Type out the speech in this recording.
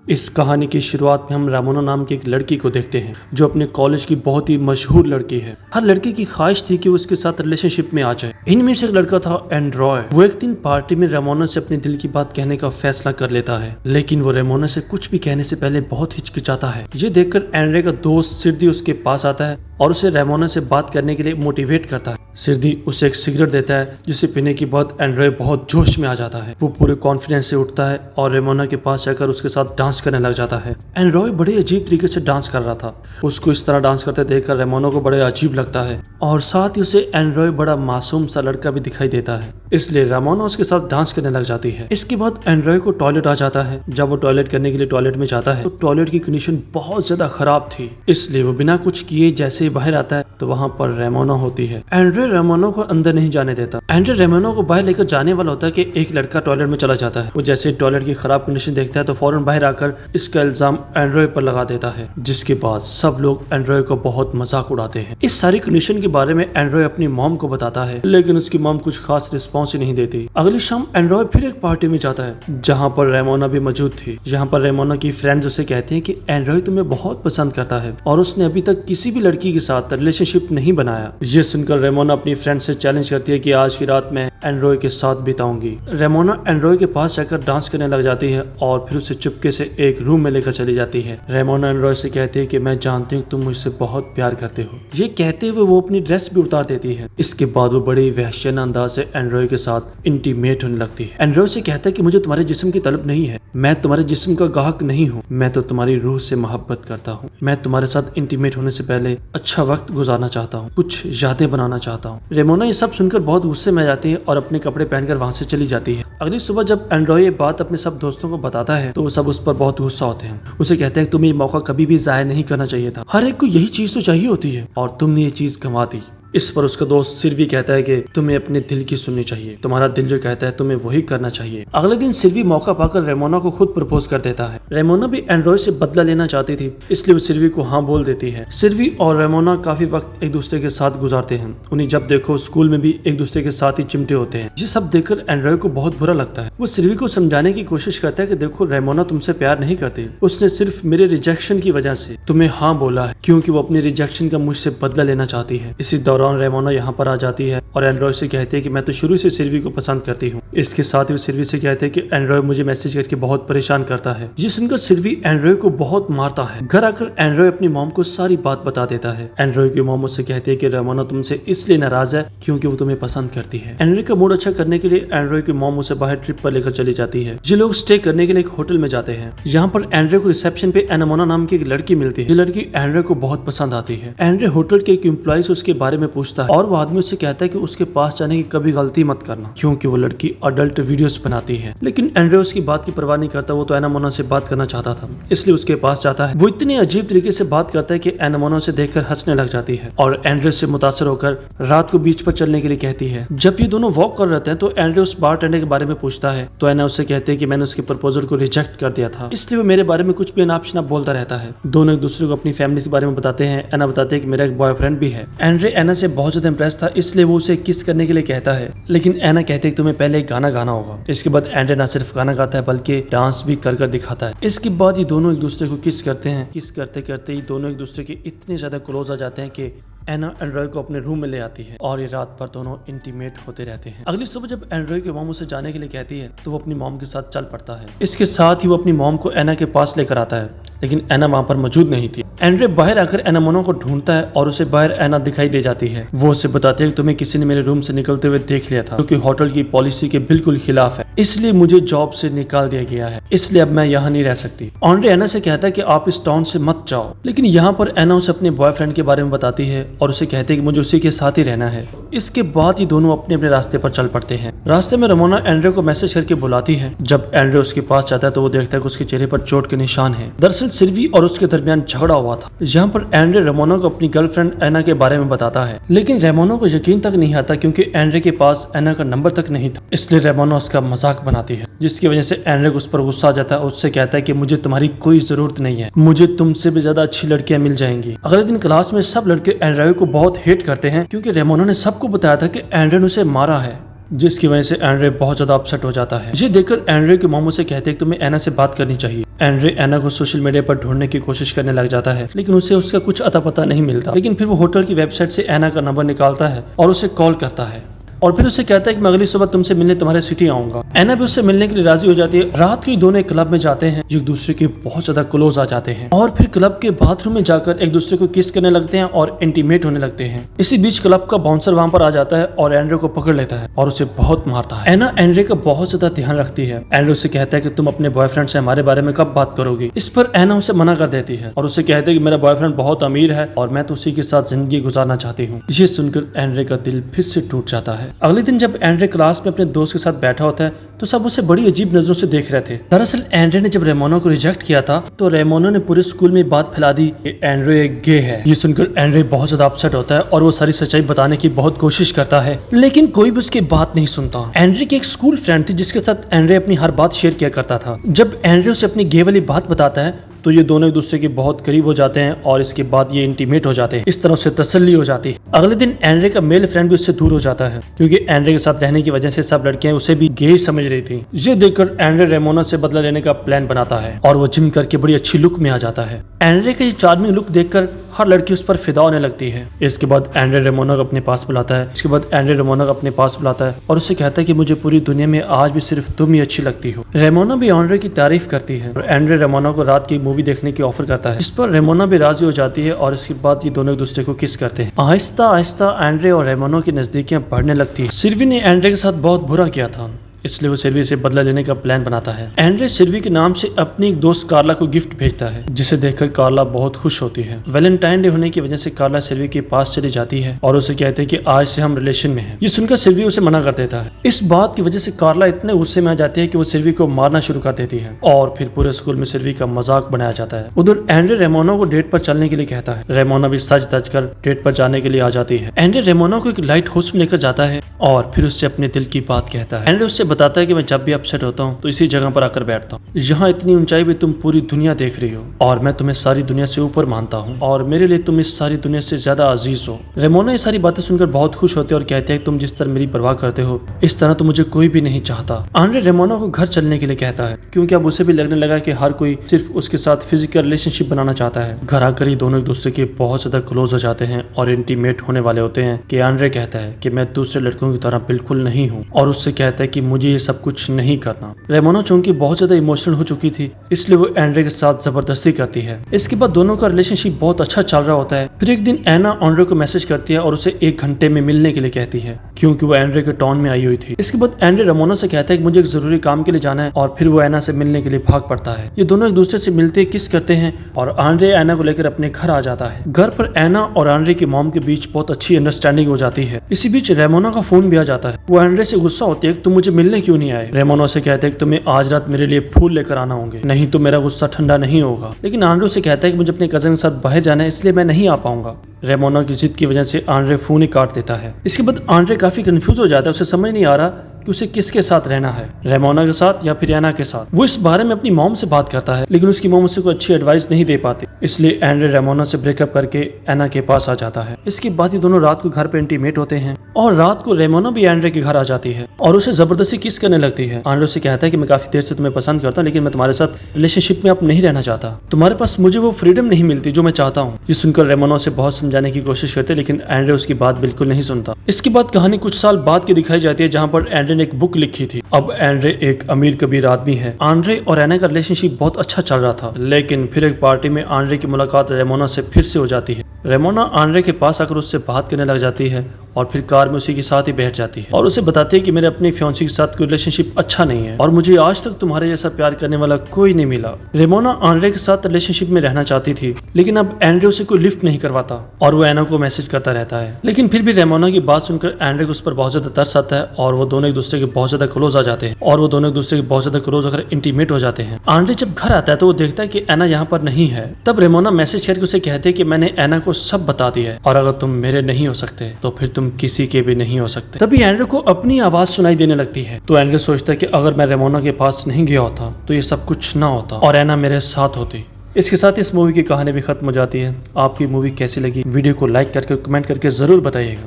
इस कहानी की शुरुआत में हम रामोना नाम की एक लड़की को देखते हैं जो अपने कॉलेज की बहुत ही मशहूर लड़की है। हर लड़की की ख्वाहिश थी कि वो उसके साथ रिलेशनशिप में आ जाए। इनमें से एक लड़का था एंड्रॉय। वो एक दिन पार्टी में रामोना से अपने दिल की बात कहने का फैसला कर लेता है, लेकिन वो रामोना से कुछ भी कहने से पहले बहुत हिचकिचाता है। ये देखकर एंड्रॉय का दोस्त सिरदी उसके पास आता है और उसे रामोना से बात करने के लिए मोटिवेट करता है। सिरदी उसे एक सिगरेट देता है जिसे पीने के बाद एंड्रॉय बहुत जोश में आ जाता है। वो पूरे कॉन्फिडेंस से उठता है और रामोना के पास जाकर उसके साथ डांस करने लग जाता है। एंड्रॉय बड़े अजीब तरीके से डांस कर रहा था। उसको इस तरह डांस करते देखकर रामोना को बड़े अजीब लगता है और साथ ही उसे एंड्रॉय बड़ा मासूम सा लड़का भी दिखाई देता है, इसलिए रामोना उसके साथ डांस करने लग जाती है। इसके बाद एंड्रॉय को टॉयलेट आ जाता है। जब वो टॉयलेट करने के लिए टॉयलेट में जाता है तो टॉयलेट की कंडीशन बहुत ज्यादा खराब थी, इसलिए वो बिना कुछ किए जैसे ही बाहर आता है तो वहाँ पर रामोना होती है। एंड्रॉय रामोना को अंदर नहीं जाने देता। एंड्रॉय रामोना को बाहर लेकर जाने वाला होता है कि एक लड़का टॉयलेट में चला जाता है। वो जैसे टॉयलेट की खराब कंडीशन देखता है तो फौरन बाहर आकर इसका इल्जाम एंड्रॉय पर लगा देता है, जिसके बाद सब लोग एंड्रॉय को बहुत मजाक उड़ाते हैं। इस सारी कंडीशन के बारे में एंड्रॉय अपनी मॉम को बताता है, लेकिन उसकी मॉम कुछ खास रिस्पॉन्स ही नहीं देती। अगली शाम एंड्रॉय फिर एक पार्टी में जाता है जहाँ पर रामोना भी मौजूद थी। यहाँ पर रामोना की फ्रेंड्स उसे कहते हैं कि एंड्रॉय तुम्हें बहुत पसंद करता है और उसने अभी तक किसी भी लड़की के साथ रिलेशनशिप नहीं बनाया। ये सुनकर रामोना अपनी फ्रेंड से चैलेंज करती है कि आज की रात मैं एंड्रॉय के साथ बिताऊंगी। रामोना एंड्रॉय के पास जाकर डांस करने लग जाती है और फिर उसे चुपके से एक रूम में लेकर चली जाती है। रामोना एंड्रॉय से कहती है कि मैं जानती हूँ तुम मुझसे बहुत प्यार करते हो। ये कहते हुए वो अपनी ड्रेस भी उतार देती है। इसके बाद वो बड़ी वहशियाना अंदाज से एंड्रॉय के साथ इंटीमेट होने लगती है। एंड्रॉय से कहता है कि मुझे तुम्हारे जिस्म की तलब नहीं है, मैं तुम्हारे जिस्म का गाहक नहीं हूँ, मैं तो तुम्हारी रूह से मोहब्बत करता हूँ। मैं तुम्हारे साथ इंटीमेट होने से पहले अच्छा वक्त गुजारना चाहता हूँ, कुछ यादें बनाना चाहता हूँ। रामोना ये सब सुनकर बहुत गुस्से में आ जाती है और अपने कपड़े पहनकर वहाँ से चली जाती है। अगली सुबह जब एंड्रॉय ये बात अपने सब दोस्तों को बताता है तो वो सब उस पर बहुत गुस्सा होते हैं। उसे कहते हैं तुम्हें ये मौका कभी भी जाया नहीं करना चाहिए था, हर एक को यही चीज तो चाहिए होती है और तुमने ये चीज गंवा दी। इस पर उसका दोस्त सिरवी कहता है कि तुम्हें अपने दिल की सुननी चाहिए, तुम्हारा दिल जो कहता है तुम्हें वही करना चाहिए। अगले दिन सिरवी मौका पाकर रामोना को खुद प्रपोज कर देता है। रामोना भी एंड्रॉय से बदला लेना चाहती थी, इसलिए वो सिरवी को हाँ बोल देती है। सिरवी और रामोना काफी वक्त एक दूसरे के साथ गुजारते हैं। उन्हें जब देखो स्कूल में भी एक दूसरे के साथ ही चिमटे होते हैं। ये सब देखकर एंड्रॉय को बहुत बुरा लगता है। वो सिरवी को समझाने की कोशिश करता है कि देखो रामोना तुमसे प्यार नहीं करती, उसने सिर्फ मेरे रिजेक्शन की वजह से तुम्हें हाँ बोला है क्योंकि वो अपने रिजेक्शन का मुझसे बदला लेना चाहती है। इसी दौरान रामोना यहाँ पर आ जाती है और एंड्रॉय से कहती है कि मैं तो शुरू से सिरवी को पसंद करती हूँ। इसके साथ ही वो सिरवी से कहते हैं कि एंड्रॉय मुझे मैसेज करके बहुत परेशान करता है। ये सुनकर सिरवी एंड्रॉय को बहुत मारता है। घर आकर एंड्रॉय अपनी मॉम को सारी बात बता देता है। एंड्रॉय की मॉम उससे कहती है कि रामोना तुमसे इसलिए नाराज है क्योंकि वो तुम्हें पसंद करती है। एंड्रॉय का मूड अच्छा करने के लिए एंड्रॉय की मॉम उसे बाहर ट्रिप पर लेकर चली जाती है। ये लोग स्टे करने के लिए एक होटल में जाते हैं। यहाँ पर एंड्रॉय को रिसेप्शन पे एनामोना नाम की एक लड़की मिलती है। ये लड़की एंड्रॉय को बहुत पसंद आती है। एंड्रॉय होटल के एक एम्प्लॉय से उसके बारे में पूछता है और वो आदमी उससे कहता है कि उसके पास जाने की कभी गलती मत करना क्योंकि वो लड़की अडल्ट वीडियोस बनाती है। लेकिन एंड्रॉय उसकी बात की परवाह नहीं करता। वो तो एनामोना से बात करना चाहता था, इसलिए उसके पास जाता है। वो इतनी अजीब तरीके से बात करता है कि एनामोना उसे देखकर हंसने लग जाती है और एंड्रॉय से मुतासर होकर रात को बीच पर चलने के लिए कहती है। जब ये दोनों वॉक कर रहे हैं तो एंड्रॉय उस बारटेंडर के बारे में पूछता है तो एना उससे कहते हैं कि मैंने उसके प्रपोजल को रिजेक्ट कर दिया था, इसलिए वो मेरे बारे में कुछ भी अनाप शनाप बोलता रहता है। दोनों एक दूसरे को अपनी फैमिली के बारे में बताते हैं। एना बताते हैं कि मेरा एक बॉयफ्रेंड भी है। एंड्रॉय एना से बहुत ज्यादा इंप्रेस था, इसलिए वो उसे किस करने के लिए कहता है, लेकिन एना कहते हैं तुम्हें पहले एक गाना गाना होगा। इसके बाद एंड्रॉय ना सिर्फ गाना गाता है बल्कि डांस भी कर कर दिखाता है। इसके बाद ये दोनों एक दूसरे को किस करते हैं। किस करते करते ये दोनों एक दूसरे के इतने ज्यादा क्लोज आ जाते हैं कि एना एंड्रॉय को अपने रूम में ले आती है और ये रात भर दोनों इंटीमेट होते रहते हैं। अगली सुबह जब एंड्रॉय की मॉम उसे जाने के लिए कहती है तो वो अपनी मॉम के साथ चल पड़ता है। इसके साथ ही वो अपनी मॉम को एना के पास लेकर आता है, लेकिन एना वहाँ पर मौजूद नहीं थी। एंड्रॉय बाहर आकर एनामोना को ढूंढता है और उसे बाहर एना दिखाई दे जाती है। वो उसे बताती है कि तुम्हें किसी ने मेरे रूम से निकलते हुए देख लिया था, जो कि होटल की पॉलिसी के बिल्कुल खिलाफ है, इसलिए मुझे जॉब से निकाल दिया गया है, इसलिए अब मैं यहाँ नहीं रह सकती। एंड्रॉय एना से कहता है कि आप इस टाउन से मत जाओ, लेकिन यहाँ पर एना उसे अपने बॉयफ्रेंड के बारे में बताती है और उसे कहते हैं कि मुझे उसी के साथ ही रहना है। इसके बाद ये दोनों अपने अपने रास्ते पर चल पड़ते हैं। रास्ते में रामोना एंड्रॉय को मैसेज करके बुलाती है। जब एंड्रॉय उसके पास जाता है तो वो देखता है कि उसके चेहरे पर चोट के निशान हैं। दरअसल सिरवी और उसके दरमियान झगड़ा हुआ था। यहाँ पर एंड्रॉय रामोना को अपनी गर्लफ्रेंड एना के बारे में बताता है, लेकिन रामोना को यकीन तक नहीं आता क्योंकि एंड्रॉय के पास एना का नंबर तक नहीं था। इसलिए रामोना उसका मजाक बनाती है, जिसकी वजह से एंड्रॉय उस पर गुस्सा आ जाता है और उससे कहता है कि मुझे तुम्हारी कोई जरूरत नहीं है, मुझे तुमसे भी ज्यादा अच्छी लड़कियां मिल जाएंगी। अगले दिन क्लास में सब लड़के एंड्रॉय को बहुत हेट करते हैं क्योंकि रामोना ने सबको बताया था कि एंड्रॉय ने उसे मारा है। जिसकी वजह से एंड्रे बहुत ज्यादा अपसेट हो जाता है। ये देखकर एंड्रे के मॉम उसे कहते हैं तुम्हें एना से बात करनी चाहिए। एंड्रे एना को सोशल मीडिया पर ढूंढने की कोशिश करने लग जाता है, लेकिन उसे उसका कुछ अता पता नहीं मिलता। लेकिन फिर वो होटल की वेबसाइट से एना का नंबर निकालता है और उसे कॉल करता है और फिर उसे कहता है कि मैं अगली सुबह तुमसे मिलने तुम्हारे सिटी आऊंगा। एना भी उससे मिलने के लिए राजी हो जाती है। रात को दोनों एक क्लब में जाते हैं, जो एक दूसरे के बहुत ज्यादा क्लोज आ जाते हैं और फिर क्लब के बाथरूम में जाकर एक दूसरे को किस करने लगते हैं और इंटीमेट होने लगते हैं। इसी बीच क्लब का बाउंसर वहां पर आ जाता है और एंड्रे को पकड़ लेता है और उसे बहुत मारता है। एना एंड्रे का बहुत ज्यादा ध्यान रखती है। एंड्रे उसे कहता है कि तुम अपने बॉयफ्रेंड से हमारे बारे में कब बात करोगी। इस पर एना उसे मना कर देती है और उसे कहते हैं कि मेरा बॉयफ्रेंड बहुत अमीर है और मैं तो उसी के साथ जिंदगी गुजारना चाहती हूँ। ये सुनकर एंड्रे का दिल फिर से टूट जाता है। अगले दिन जब एंड्रे क्लास में अपने दोस्त के साथ बैठा होता है तो सब उसे बड़ी अजीब नजरों से देख रहे थे। दरअसल एंड्रे ने जब रेमोना को रिजेक्ट किया था तो रेमोना ने पूरे स्कूल में बात फैला दी कि एंड्रे गे है। ये सुनकर एंड्रे बहुत ज्यादा अपसेट होता है और वो सारी सच्चाई बताने की बहुत कोशिश करता है, लेकिन कोई भी उसकी बात नहीं सुनता। एंड्रे की एक स्कूल फ्रेंड थी जिसके साथ एंड्रे अपनी हर बात शेयर किया करता था। जब एंड्रे उसे अपनी गे वाली बात बताता है तो ये दोनों एक दूसरे के बहुत करीब हो जाते हैं और इसके बाद ये इंटीमेट हो जाते हैं। इस तरह से तसल्ली हो जाती है। अगले दिन एंड्रे का मेल फ्रेंड भी उससे दूर हो जाता है क्योंकि एंड्रे के साथ रहने की वजह से सब लड़कियां उसे भी गे समझ रही थी। ये देखकर एंड्रे रेमोना से बदला लेने का प्लान बनाता है और वो जिम करके बड़ी अच्छी लुक में आ जाता है। एंड्रे का ये चार्मिंग लुक देखकर हर लड़की उस पर फिदा होने लगती है। इसके बाद एंड्रे रेमोना को अपने पास बुलाता है और उससे कहता है कि मुझे पूरी दुनिया में आज भी सिर्फ तुम ही अच्छी लगती हो। रेमोना भी एंड्रे की तारीफ करती है और एंड्रे रेमोना को रात की मूवी देखने की ऑफर करता है। इस पर रेमोना भी राजी हो जाती है और इसके बाद ये दोनों एक दूसरे को किस करते हैं। आहिस्ता आहिस्ता एंड्रे और रेमोना की नजदीकियां बढ़ने लगती है। सिल्वी ने एंड्रे के साथ बहुत बुरा किया था, इसलिए वो सिल्वी से बदला लेने का प्लान बनाता है। एंड्रे सिल्वी के नाम से अपनी एक दोस्त कार्ला को गिफ्ट भेजता है, जिसे देखकर कार्ला बहुत खुश होती है। वैलेंटाइन डे होने की वजह से कार्ला सिल्वी के पास चली जाती है और उसे कहते हैं कि आज से हम रिलेशन में हैं। ये सुनकर सिल्वी उसे मना कर देता है। इस बात की वजह से कार्ला इतने गुस्से में आ जाती है कि वो सिल्वी को मारना शुरू कर देती है और फिर पूरे स्कूल में सिल्वी का मजाक बनाया जाता है। उधर एंड्रे रेमोना को डेट पर चलने के लिए कहता है। रेमोना भी सज धज कर डेट पर जाने के लिए आ जाती है। एंड्रे रेमोना को एक लाइट हाउस में लेकर जाता है और फिर उससे अपने दिल की बात कहता है। एंड्रे उससे बताता है कि मैं जब भी अपसेट होता हूँ तो इसी जगह पर आकर बैठता हूँ। यहाँ इतनी ऊंचाई भी तुम पूरी दुनिया देख रही हो और मैं तुम्हें सारी दुनिया से ऊपर मानता हूँ और मेरे लिए तुम इस सारी दुनिया से ज्यादा अजीज हो। रेमोना ये सारी बातें सुनकर बहुत खुश होते हैं और कहते हैं तुम जिस तरह मेरी परवाह करते हो इस तरह तो मुझे कोई भी नहीं चाहता। एंड्रे रेमोना को घर चलने के लिए कहता है क्योंकि अब उसे भी लगने लगा कि हर कोई सिर्फ उसके साथ फिजिकल रिलेशनशिप बनाना चाहता है। घर आकर ही दोनों एक दूसरे के बहुत ज्यादा क्लोज हो जाते हैं और इंटीमेट होने वाले होते हैं कि एंड्रे कहता है कि मैं दूसरे लड़कों की तरह बिल्कुल नहीं हूँ और उससे कहता है कि मुझे ये सब कुछ नहीं करना। रेमोना चूंकि बहुत ज्यादा इमोशनल हो चुकी थी इसलिए वो एंड्रे के साथ जबरदस्ती करती है। इसके बाद दोनों का रिलेशनशिप बहुत अच्छा चल रहा होता है। फिर एक दिन एना एंड्रे को मैसेज करती है और उसे 1 घंटे में मिलने के लिए कहती है क्योंकि वो एंड्रे के टाउन में आई हुई थी। इसके बाद एंड्रे रेमोना से कहता है कि मुझे एक जरूरी काम के लिए जाना है और फिर वो एना से मिलने के लिए भाग पड़ता है। ये दोनों एक दूसरे से मिलते किस करते हैं और एंड्रे एना को लेकर अपने घर आ जाता है। घर पर एना और एंड्रे की मॉम के बीच बहुत अच्छी अंडरस्टैंडिंग हो जाती है। इसी बीच रेमोना का फोन भी आ जाता है। वो एंड्रे से गुस्सा होती है तुम मुझे मिलने क्यों नहीं आए। रेमोना से कहते हैं तुम्हें आज रात मेरे लिए फूल लेकर आना होंगे, नहीं तो मेरा गुस्सा ठंडा नहीं होगा। लेकिन एंड्रे से कहता है कि मुझे अपने कजन के साथ बाहर जाना है इसलिए मैं नहीं आ पाऊंगा। रेमोना की जिद की वजह से एंड्रे फोन ही काट देता है। इसके बाद एंड्रे काफी कंफ्यूज हो जाता है, उसे समझ नहीं आ रहा कि उसे किसके साथ रहना है, रेमोना के साथ या फिर एना के साथ। वो इस बारे में अपनी मॉम से बात करता है लेकिन उसकी मॉम उसे कोई अच्छी एडवाइस नहीं दे पाती, इसलिए एंड्रे रेमोना से ब्रेकअप करके एना के पास आ जाता है। इसके बाद ही दोनों रात को घर पे इंटीमेट होते हैं और रात को रेमोना भी एंड्रे के घर आ जाती है और उसे जबरदस्ती किस करने लगती है। एंड्रे से कहता है कि मैं काफी देर से तुम्हें पसंद करता हूँ लेकिन मैं तुम्हारे साथ रिलेशनशिप में अब नहीं रहना चाहता, तुम्हारे पास मुझे वो फ्रीडम नहीं मिलती जो मैं चाहता हूँ। ये सुनकर रेमोना उसे बहुत समझाने की कोशिश करते लेकिन एंड्रे उसकी बात बिल्कुल नहीं सुनता। इसके बाद कहानी कुछ साल बाद की दिखाई जाती है जहाँ पर एंड्रे ने एक बुक लिखी थी। अब एंड्रे एक अमीर कबीर आदमी है। एंड्रे और एना का रिलेशनशिप बहुत अच्छा चल रहा था लेकिन फिर एक पार्टी में एंड्रे की मुलाकात रेमोना से फिर से हो जाती है। रेमोना एंड्रे के पास आकर उससे बात करने लग जाती है और फिर कार में उसी के साथ ही बैठ जाती है और उसे बताती है कि मेरे अपनी फियांसी के साथ कोई रिलेशनशिप अच्छा नहीं है और मुझे आज तक तुम्हारे जैसा प्यार करने वाला कोई नहीं मिला। रेमोना एंड्रे के साथ रिलेशनशिप में रहना चाहती थी लेकिन अब एंड्रे उसे कोई लिफ्ट नहीं करवाता और वो एना को मैसेज करता रहता है। लेकिन फिर भी रेमोना की बात सुनकर एंड्रे को उस पर बहुत ज्यादा तरस आता है और वो दोनों एक दूसरे के बहुत ज्यादा क्लोज आ जाते हैं और वो दोनों एक दूसरे के बहुत ज्यादा क्लोज होकर इंटीमेट हो जाते हैं। एंड्रे जब घर आता है तो वो देखता है कि एना यहाँ पर नहीं है। तब रेमोना मैसेज करके उसे कहते हैं कि मैंने एना को सब बता दिया है और अगर तुम मेरे नहीं हो सकते तो फिर तुम किसी के भी नहीं हो सकते। तभी एंड्रे को अपनी आवाज सुनाई देने लगती है तो एंड्रे सोचता है कि अगर मैं रेमोना के पास नहीं गया होता तो ये सब कुछ ना होता और एना मेरे साथ होती। इसके साथ इस मूवी की कहानी भी खत्म हो जाती है। आपकी मूवी कैसी लगी वीडियो को लाइक करके कमेंट करके जरूर बताइएगा।